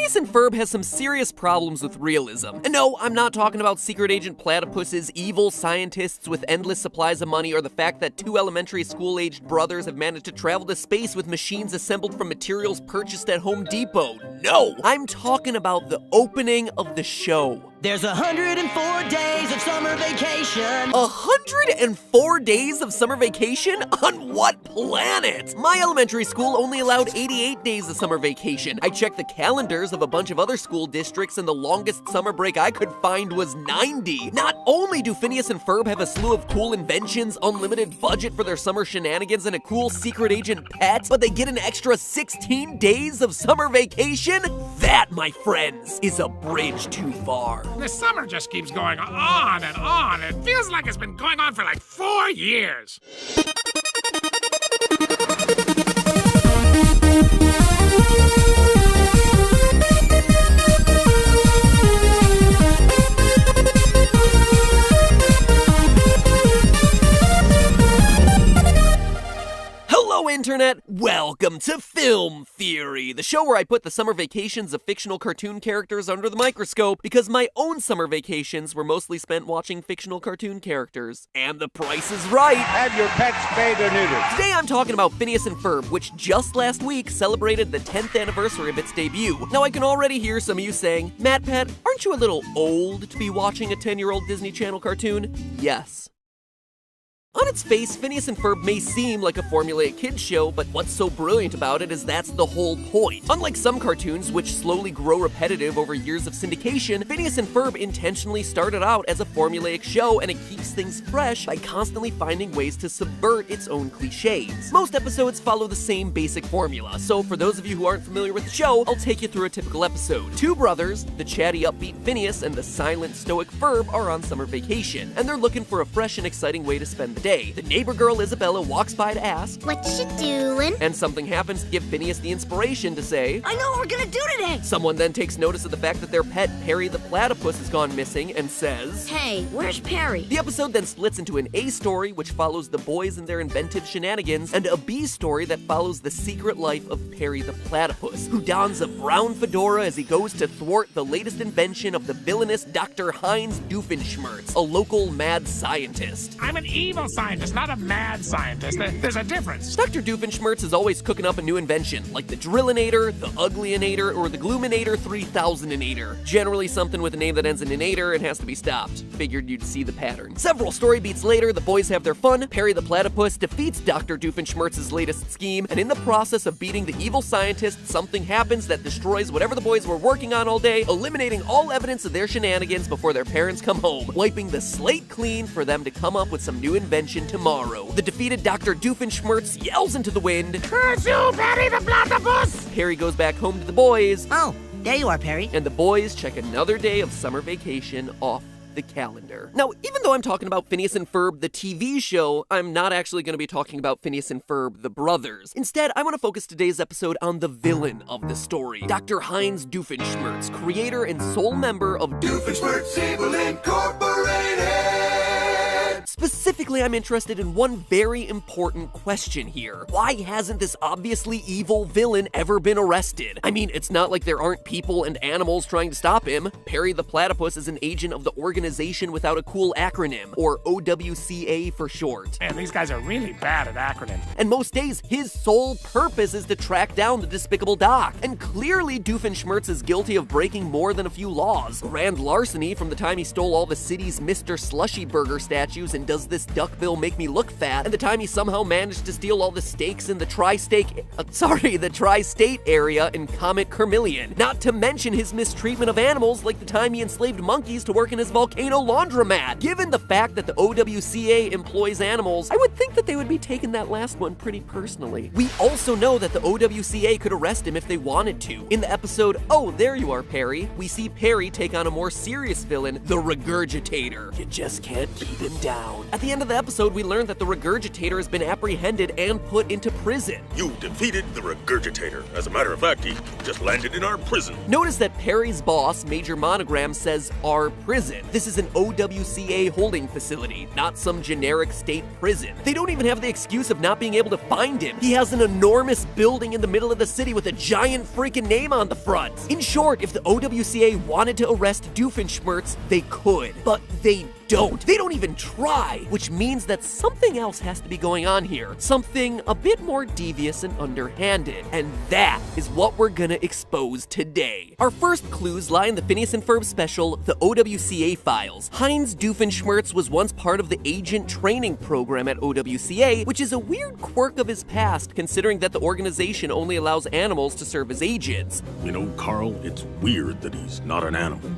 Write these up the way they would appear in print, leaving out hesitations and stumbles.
Phineas and Ferb has some serious problems with realism. And no, I'm not talking about Secret Agent Platypus's evil scientists with endless supplies of money, or the fact that two elementary school-aged brothers have managed to travel to space with machines assembled from materials purchased at Home Depot. No, I'm talking about the opening of the show. There's 104 days of summer vacation. 104 days of summer vacation? On what planet? My elementary school only allowed 88 days of summer vacation. I checked the calendars of a bunch of other school districts, and the longest summer break I could find was 90. Not only do Phineas and Ferb have a slew of cool inventions, unlimited budget for their summer shenanigans, and a cool secret agent pet, but they get an extra 16 days of summer vacation? That, my friends, is a bridge too far. The summer just keeps going on and on. It feels like it's been going on for like 4 years. Hello, Internet! Welcome to Film Theory, the show where I put the summer vacations of fictional cartoon characters under the microscope, because my own summer vacations were mostly spent watching fictional cartoon characters. And the price is right! Have your pets spayed or neutered. Today I'm talking about Phineas and Ferb, which just last week celebrated the 10th anniversary of its debut. Now I can already hear some of you saying, Matt Pat, aren't you a little old to be watching a 10-year-old Disney Channel cartoon? Yes. On its face, Phineas and Ferb may seem like a formulaic kids show, but what's so brilliant about it is that's the whole point. Unlike some cartoons, which slowly grow repetitive over years of syndication, Phineas and Ferb intentionally started out as a formulaic show, and it keeps things fresh by constantly finding ways to subvert its own cliches. Most episodes follow the same basic formula, so for those of you who aren't familiar with the show, I'll take you through a typical episode. Two brothers, the chatty upbeat Phineas and the silent stoic Ferb, are on summer vacation, and they're looking for a fresh and exciting way to spend the day. The neighbor girl Isabella walks by to ask, "What you doing?" And something happens to give Phineas the inspiration to say, I know what we're gonna do today. Someone then takes notice of the fact that their pet, Perry the platypus, has gone missing and says, Hey, where's Perry? The episode then splits into an A story, which follows the boys and their inventive shenanigans, and a B story that follows the secret life of Perry the platypus, who dons a brown fedora as he goes to thwart the latest invention of the villainous Dr. Heinz Doofenshmirtz, a local mad scientist. I'm an evil scientist, not a mad scientist. There's a difference. Dr. Doofenshmirtz is always cooking up a new invention, like the Drillinator, the Uglyinator, or the Gloominator 3000inator. Generally something with a name that ends in inator and has to be stopped. Figured you'd see the pattern. Several story beats later, the boys have their fun. Perry the platypus defeats Dr. Doofenshmirtz's latest scheme, and in the process of beating the evil scientist, something happens that destroys whatever the boys were working on all day, eliminating all evidence of their shenanigans before their parents come home, wiping the slate clean for them to come up with some new invention tomorrow. The defeated Dr. Doofenshmirtz yells into the wind, Curse you, Perry the platypus! Perry goes back home to the boys, Oh, there you are, Perry. and the boys check another day of summer vacation off the calendar. Now, even though I'm talking about Phineas and Ferb, the TV show, I'm not actually going to be talking about Phineas and Ferb, the brothers. Instead, I want to focus today's episode on the villain of the story, Dr. Heinz Doofenshmirtz, creator and sole member of Doofenshmirtz Evil Incorporated. Specifically, I'm interested in one very important question here. Why hasn't this obviously evil villain ever been arrested? I mean, it's not like there aren't people and animals trying to stop him. Perry the platypus is an agent of the Organization Without a Cool Acronym, or OWCA for short. Man, these guys are really bad at acronyms. And most days, his sole purpose is to track down the despicable Doc. And clearly, Doofenshmirtz is guilty of breaking more than a few laws. Grand larceny from the time he stole all the city's Mr. Slushy Burger statues and Does This Duckbill Make Me Look Fat, and the time he somehow managed to steal all the steaks in the tri-state area in Comet Kermillion. Not to mention his mistreatment of animals, like the time he enslaved monkeys to work in his volcano laundromat. Given the fact that the OWCA employs animals, I would think that they would be taking that last one pretty personally. We also know that the OWCA could arrest him if they wanted to. In the episode, Oh, There You Are, Perry, we see Perry take on a more serious villain, the Regurgitator. You just can't keep him down. down. At the end of the episode, we learn that the Regurgitator has been apprehended and put into prison. You defeated the Regurgitator. As a matter of fact, he just landed in our prison. Notice that Perry's boss, Major Monogram, says our prison. This is an OWCA holding facility, not some generic state prison. They don't even have the excuse of not being able to find him. He has an enormous building in the middle of the city with a giant freaking name on the front. In short, if the OWCA wanted to arrest Doofenshmirtz, they could, but they don't. They don't even try, which means that something else has to be going on here. Something a bit more devious and underhanded. And that is what we're gonna expose today. Our first clues lie in the Phineas and Ferb special, The OWCA Files. Heinz Doofenshmirtz was once part of the agent training program at OWCA, which is a weird quirk of his past, considering that the organization only allows animals to serve as agents. You know, Carl, it's weird that he's not an animal.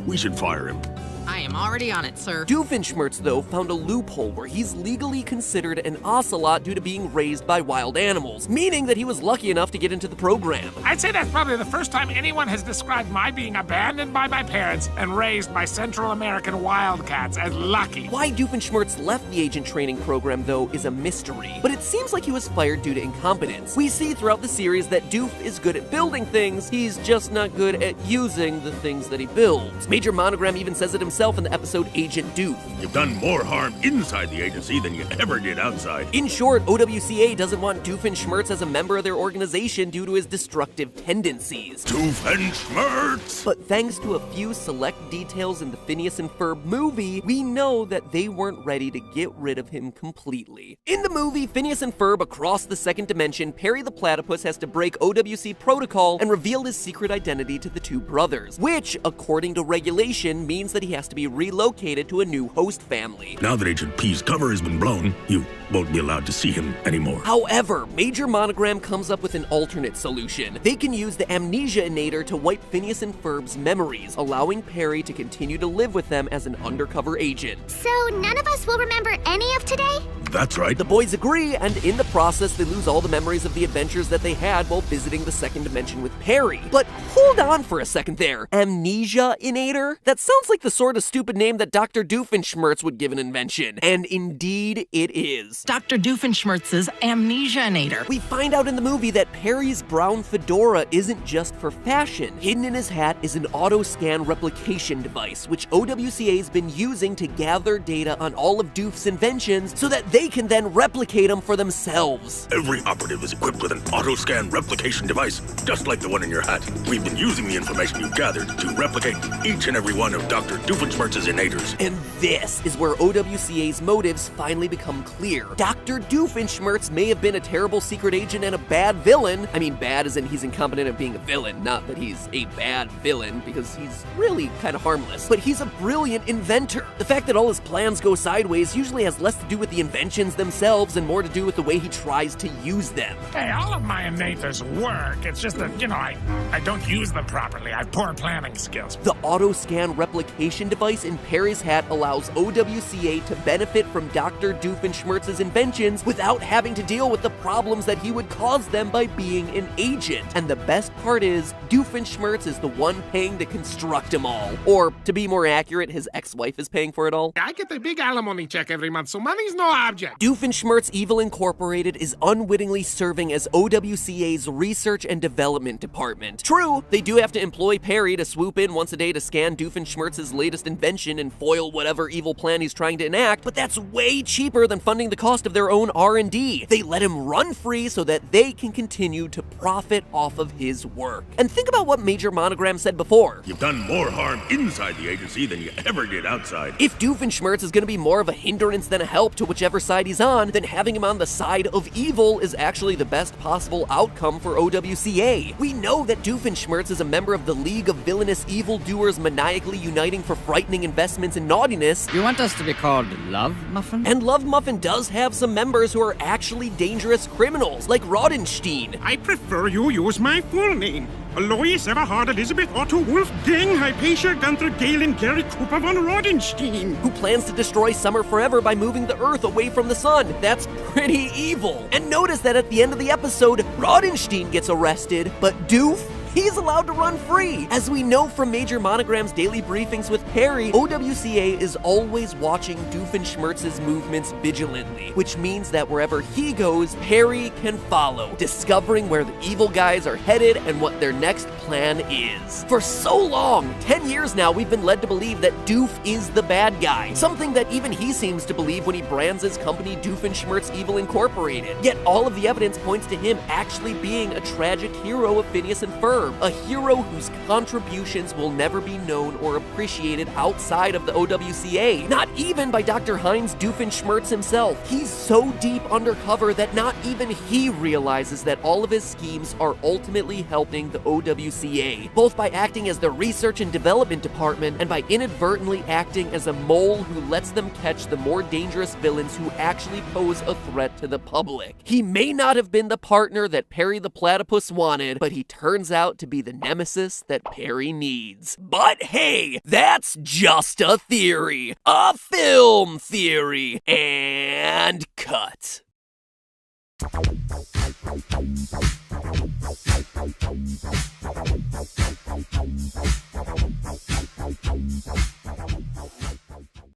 We should fire him. I am already on it, sir. Doofenshmirtz, though, found a loophole where he's legally considered an ocelot due to being raised by wild animals, meaning that he was lucky enough to get into the program. I'd say that's probably the first time anyone has described my being abandoned by my parents and raised by Central American wildcats as lucky. Why Doofenshmirtz left the agent training program, though, is a mystery, but it seems like he was fired due to incompetence. We see throughout the series that Doof is good at building things, he's just not good at using the things that he builds. Major Monogram even says it himself in the episode Agent Doof. You've done more harm inside the agency than you ever did outside. In short, OWCA doesn't want Doofenshmirtz as a member of their organization due to his destructive tendencies. Doofenshmirtz! But thanks to a few select details in the Phineas and Ferb movie, we know that they weren't ready to get rid of him completely. In the movie Phineas and Ferb Across the Second Dimension, Perry the Platypus has to break OWC protocol and reveal his secret identity to the two brothers, which, according to regulation, means that he has to be relocated to a new host family. Now that Agent P's cover has been blown, you won't be allowed to see him anymore. However, Major Monogram comes up with an alternate solution. They can use the Amnesia-inator to wipe Phineas and Ferb's memories, allowing Perry to continue to live with them as an undercover agent. So none of us will remember any of today? That's right. The boys agree, and in the process, they lose all the memories of the adventures that they had while visiting the second dimension with Perry. But hold on for a second there. Amnesia-inator? That sounds like the sort of stupid name that Dr. Doofenshmirtz would give an invention. And indeed, it is. Dr. Doofenshmirtz's Amnesia-inator. We find out in the movie that Perry's brown fedora isn't just for fashion. Hidden in his hat is an auto-scan replication device, which OWCA's been using to gather data on all of Doof's inventions so that they can then replicate them for themselves. Every operative is equipped with an auto-scan replication device, just like the one in your hat. We've been using the information you've gathered to replicate each and every one of Dr. Doofenshmirtz's innators. And this is where OWCA's motives finally become clear. Dr. Doofenshmirtz may have been a terrible secret agent and a bad villain. I mean, bad as in he's incompetent at being a villain, not that he's a bad villain, because he's really kind of harmless. But he's a brilliant inventor. The fact that all his plans go sideways usually has less to do with the inventions themselves and more to do with the way he tries to use them. Hey, all of my innators work. It's just that, I don't use them properly. I have poor planning skills. The auto-scan replication device in Perry's hat allows OWCA to benefit from Dr. Doofenshmirtz's inventions without having to deal with the problems that he would cause them by being an agent. And the best part is, Doofenshmirtz is the one paying to construct them all. Or, to be more accurate, his ex-wife is paying for it all. I get a big alimony check every month, so money's no object. Doofenshmirtz Evil Incorporated is unwittingly serving as OWCA's research and development department. True, they do have to employ Perry to swoop in once a day to scan Doofenshmirtz's latest invention and foil whatever evil plan he's trying to enact, but that's way cheaper than funding the cost of their own R&D. They let him run free so that they can continue to profit off of his work. And think about what Major Monogram said before. You've done more harm inside the agency than you ever did outside. If Doofenshmirtz is going to be more of a hindrance than a help to whichever side he's on, then having him on the side of evil is actually the best possible outcome for OWCA. We know that Doofenshmirtz is a member of the League of Villainous Evildoers maniacally uniting for frightening investments and naughtiness. You want us to be called Love Muffin? And Love Muffin does have some members who are actually dangerous criminals, like Rodenstein. I prefer you use my full name. Alois Everhard Elizabeth Otto Wolfgang Hypatia Gunther Galen Gary Cooper von Rodenstein. Who plans to destroy summer forever by moving the Earth away from the sun. That's pretty evil. And notice that at the end of the episode, Rodenstein gets arrested, but Doof, he's allowed to run free. As we know from Major Monogram's daily briefings with Perry, OWCA is always watching Doofenshmirtz's movements vigilantly, which means that wherever he goes, Perry can follow, discovering where the evil guys are headed and what their next plan is. For so long, 10 years now, we've been led to believe that Doof is the bad guy, something that even he seems to believe when he brands his company Doofenshmirtz Evil Incorporated. Yet all of the evidence points to him actually being a tragic hero of Phineas and Ferb, a hero whose contributions will never be known or appreciated outside of the OWCA, not even by Dr. Heinz Doofenshmirtz himself. He's so deep undercover that not even he realizes that all of his schemes are ultimately helping the OWCA, both by acting as the research and development department and by inadvertently acting as a mole who lets them catch the more dangerous villains who actually pose a threat to the public. He may not have been the partner that Perry the Platypus wanted, but he turns out to be the nemesis that Perry needs. But hey, that's just a theory. A film theory. And cut.